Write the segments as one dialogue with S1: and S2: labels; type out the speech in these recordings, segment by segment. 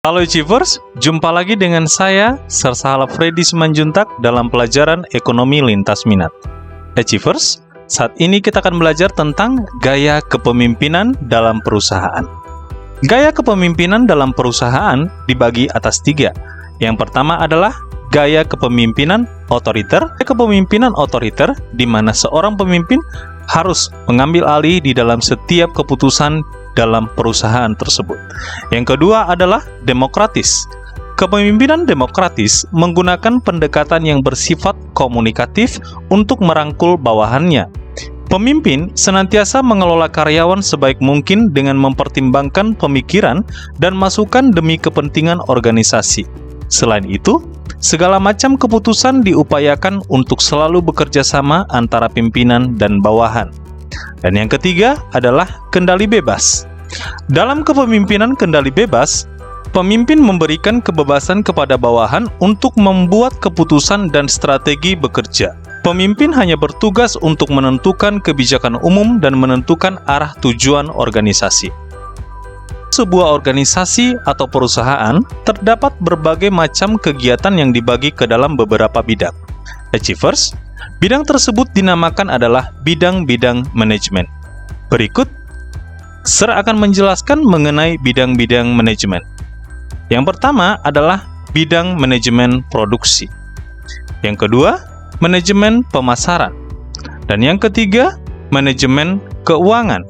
S1: Halo Achievers, jumpa lagi dengan saya, Sersahala Freddy Simanjuntak dalam pelajaran Ekonomi Lintas Minat. Achievers, saat ini kita akan belajar tentang gaya kepemimpinan dalam perusahaan. Gaya kepemimpinan dalam perusahaan dibagi atas 3. Yang pertama adalah gaya kepemimpinan otoriter. Kepemimpinan otoriter di mana seorang pemimpin harus mengambil alih di dalam setiap keputusan dalam perusahaan tersebut. Yang kedua adalah demokratis. Kepemimpinan demokratis menggunakan pendekatan yang bersifat komunikatif untuk merangkul bawahannya. Pemimpin senantiasa mengelola karyawan sebaik mungkin dengan mempertimbangkan pemikiran dan masukan demi kepentingan organisasi. Selain itu, segala macam keputusan diupayakan untuk selalu bekerja sama antara pimpinan dan bawahan. Dan yang ketiga adalah kendali bebas. Dalam kepemimpinan kendali bebas, pemimpin memberikan kebebasan kepada bawahan untuk membuat keputusan dan strategi bekerja. Pemimpin hanya bertugas untuk menentukan kebijakan umum dan menentukan arah tujuan organisasi. Sebuah organisasi atau perusahaan terdapat berbagai macam kegiatan yang dibagi ke dalam beberapa bidang. Achievers, bidang tersebut dinamakan adalah bidang-bidang manajemen. Berikut, Ser akan menjelaskan mengenai bidang-bidang manajemen. Yang pertama adalah bidang manajemen produksi. Yang kedua, manajemen pemasaran. Dan yang ketiga, manajemen keuangan.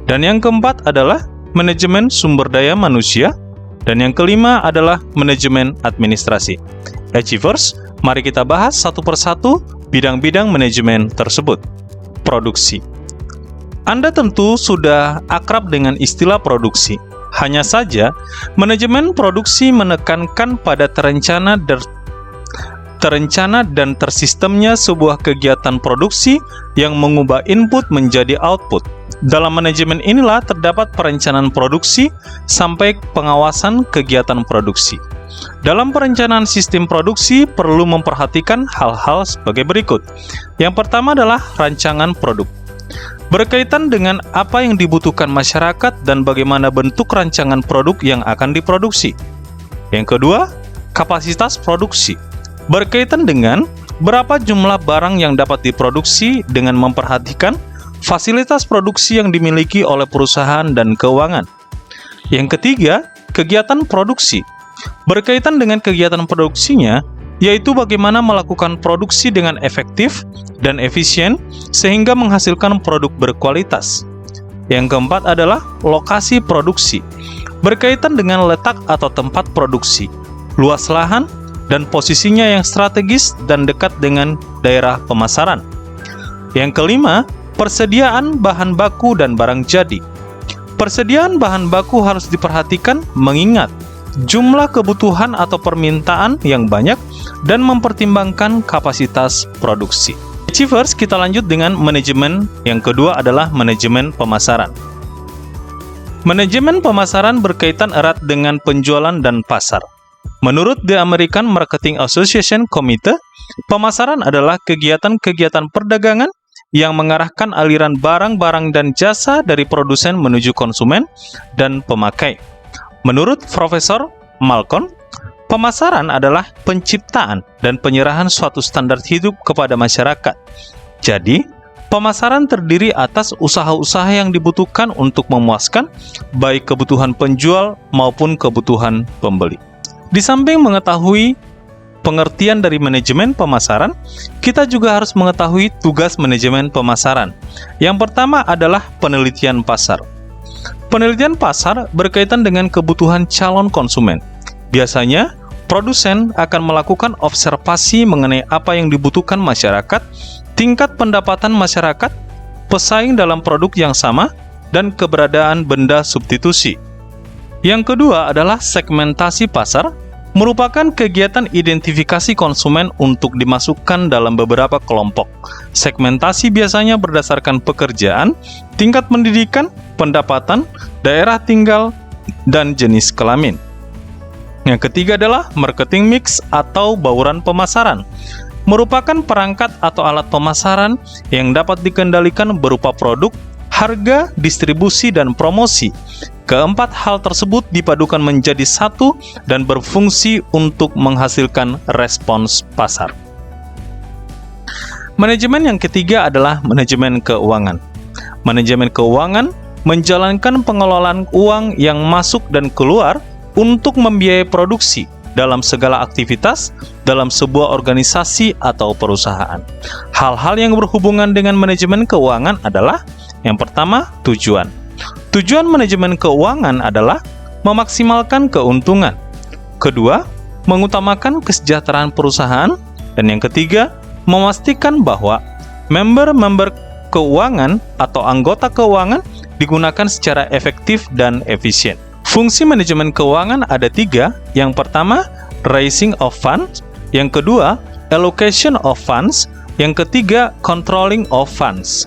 S1: Dan yang keempat adalah manajemen sumber daya manusia. Dan yang kelima adalah manajemen administrasi. Achievers, mari kita bahas satu persatu bidang-bidang manajemen tersebut. Produksi. Anda tentu sudah akrab dengan istilah produksi. Hanya saja, manajemen produksi menekankan pada terencana dan tersistemnya sebuah kegiatan produksi yang mengubah input menjadi output. Dalam manajemen inilah terdapat perencanaan produksi sampai pengawasan kegiatan produksi. Dalam perencanaan sistem produksi perlu memperhatikan hal-hal sebagai berikut. Yang pertama adalah rancangan produk. Berkaitan dengan apa yang dibutuhkan masyarakat dan bagaimana bentuk rancangan produk yang akan diproduksi. Yang kedua, kapasitas produksi. Berkaitan dengan berapa jumlah barang yang dapat diproduksi dengan memperhatikan fasilitas produksi yang dimiliki oleh perusahaan dan keuangan. Yang ketiga, kegiatan produksi. Berkaitan dengan kegiatan produksinya, yaitu bagaimana melakukan produksi dengan efektif dan efisien sehingga menghasilkan produk berkualitas. Yang keempat adalah lokasi produksi. Berkaitan dengan letak atau tempat produksi, luas lahan, dan posisinya yang strategis dan dekat dengan daerah pemasaran. Yang kelima, persediaan bahan baku dan barang jadi. Persediaan bahan baku harus diperhatikan mengingat jumlah kebutuhan atau permintaan yang banyak dan mempertimbangkan kapasitas produksi. Achievers, kita lanjut dengan manajemen. Yang kedua adalah manajemen pemasaran. Manajemen pemasaran berkaitan erat dengan penjualan dan pasar. Menurut The American Marketing Association Committee, pemasaran adalah kegiatan-kegiatan perdagangan yang mengarahkan aliran barang-barang dan jasa dari produsen menuju konsumen dan pemakai. Menurut Profesor Malcolm, pemasaran adalah penciptaan dan penyerahan suatu standar hidup kepada masyarakat. Jadi, pemasaran terdiri atas usaha-usaha yang dibutuhkan untuk memuaskan baik kebutuhan penjual maupun kebutuhan pembeli. Di samping mengetahui pengertian dari manajemen pemasaran, kita juga harus mengetahui tugas manajemen pemasaran. Yang pertama adalah penelitian pasar. Penelitian pasar berkaitan dengan kebutuhan calon konsumen. Biasanya, produsen akan melakukan observasi mengenai apa yang dibutuhkan masyarakat, tingkat pendapatan masyarakat, pesaing dalam produk yang sama, dan keberadaan benda substitusi. Yang kedua adalah segmentasi pasar, merupakan kegiatan identifikasi konsumen untuk dimasukkan dalam beberapa kelompok. Segmentasi biasanya berdasarkan pekerjaan, tingkat pendidikan, pendapatan, daerah tinggal, dan jenis kelamin. Yang ketiga adalah marketing mix atau bauran pemasaran. Merupakan perangkat atau alat pemasaran yang dapat dikendalikan berupa produk, harga, distribusi, dan promosi. Keempat hal tersebut dipadukan menjadi satu dan berfungsi untuk menghasilkan respons pasar. Manajemen yang ketiga adalah manajemen keuangan. Manajemen keuangan menjalankan pengelolaan uang yang masuk dan keluar untuk membiayai produksi dalam segala aktivitas dalam sebuah organisasi atau perusahaan. Hal-hal yang berhubungan dengan manajemen keuangan adalah yang pertama, tujuan. Tujuan manajemen keuangan adalah memaksimalkan keuntungan. Kedua, mengutamakan kesejahteraan perusahaan. Dan yang ketiga, memastikan bahwa member-member keuangan atau anggota keuangan digunakan secara efektif dan efisien. Fungsi manajemen keuangan ada 3. Yang pertama, raising of funds. Yang kedua, allocation of funds. Yang ketiga, controlling of funds.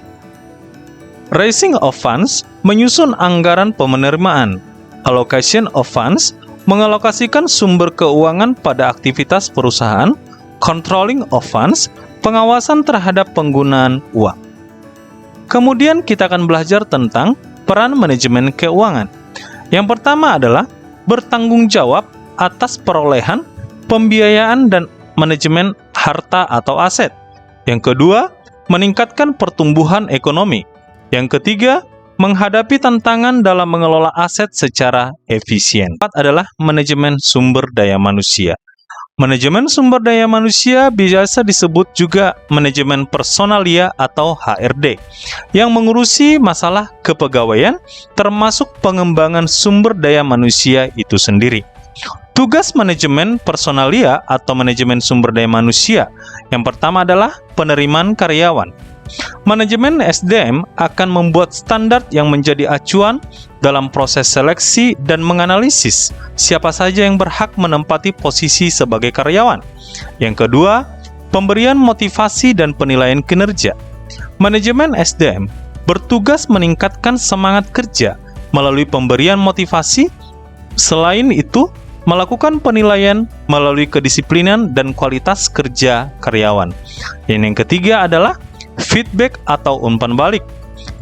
S1: Raising of funds menyusun anggaran penerimaan. Allocation of funds mengalokasikan sumber keuangan pada aktivitas perusahaan. Controlling of funds pengawasan terhadap penggunaan uang. Kemudian kita akan belajar tentang peran manajemen keuangan. Yang pertama adalah bertanggung jawab atas perolehan, pembiayaan, dan manajemen harta atau aset. Yang kedua, meningkatkan pertumbuhan ekonomi. Yang ketiga, menghadapi tantangan dalam mengelola aset secara efisien. Keempat adalah manajemen sumber daya manusia. Manajemen sumber daya manusia biasa disebut juga manajemen personalia atau HRD, yang mengurusi masalah kepegawaian termasuk pengembangan sumber daya manusia itu sendiri. Tugas manajemen personalia atau manajemen sumber daya manusia yang pertama adalah penerimaan karyawan. Manajemen SDM akan membuat standar yang menjadi acuan dalam proses seleksi dan menganalisis siapa saja yang berhak menempati posisi sebagai karyawan. Yang kedua, pemberian motivasi dan penilaian kinerja. Manajemen SDM bertugas meningkatkan semangat kerja melalui pemberian motivasi. Selain itu, melakukan penilaian melalui kedisiplinan dan kualitas kerja karyawan. Dan yang ketiga adalah feedback atau umpan balik.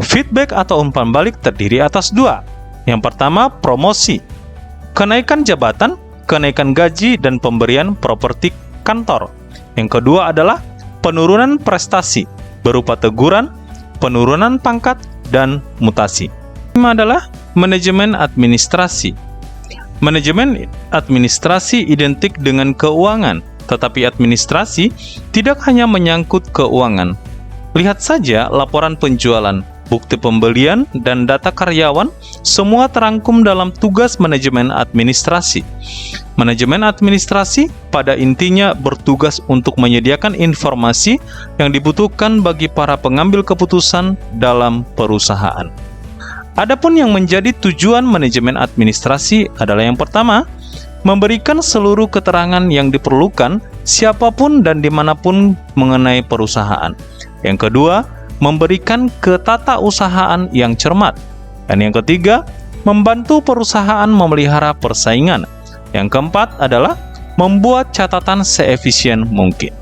S1: Feedback atau umpan balik terdiri atas 2. Yang pertama, promosi, kenaikan jabatan, kenaikan gaji, dan pemberian properti kantor. Yang kedua adalah penurunan prestasi, berupa teguran, penurunan pangkat, dan mutasi. Kelima adalah manajemen administrasi. Manajemen administrasi identik dengan keuangan, tetapi administrasi tidak hanya menyangkut keuangan. Lihat saja laporan penjualan, bukti pembelian, dan data karyawan, semua terangkum dalam tugas manajemen administrasi. Manajemen administrasi pada intinya bertugas untuk menyediakan informasi yang dibutuhkan bagi para pengambil keputusan dalam perusahaan. Adapun yang menjadi tujuan manajemen administrasi adalah yang pertama, memberikan seluruh keterangan yang diperlukan siapapun dan dimanapun mengenai perusahaan. Yang kedua, memberikan ketatausahaan yang cermat. Dan yang ketiga, membantu perusahaan memelihara persaingan. Yang keempat adalah membuat catatan seefisien mungkin.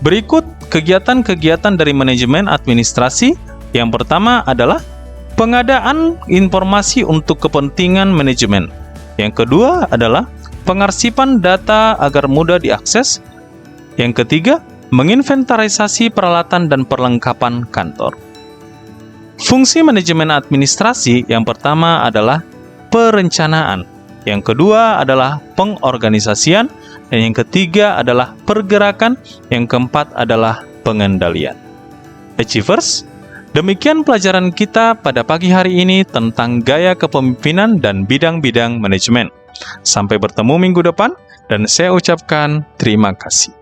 S1: Berikut kegiatan-kegiatan dari manajemen administrasi. Yang pertama adalah pengadaan informasi untuk kepentingan manajemen. Yang kedua adalah pengarsipan data agar mudah diakses. Yang ketiga, menginventarisasi peralatan dan perlengkapan kantor. Fungsi manajemen administrasi yang pertama adalah perencanaan, yang kedua adalah pengorganisasian, dan yang ketiga adalah pergerakan, yang keempat adalah pengendalian. Achievers, demikian pelajaran kita pada pagi hari ini tentang gaya kepemimpinan dan bidang-bidang manajemen. Sampai bertemu minggu depan, dan saya ucapkan terima kasih.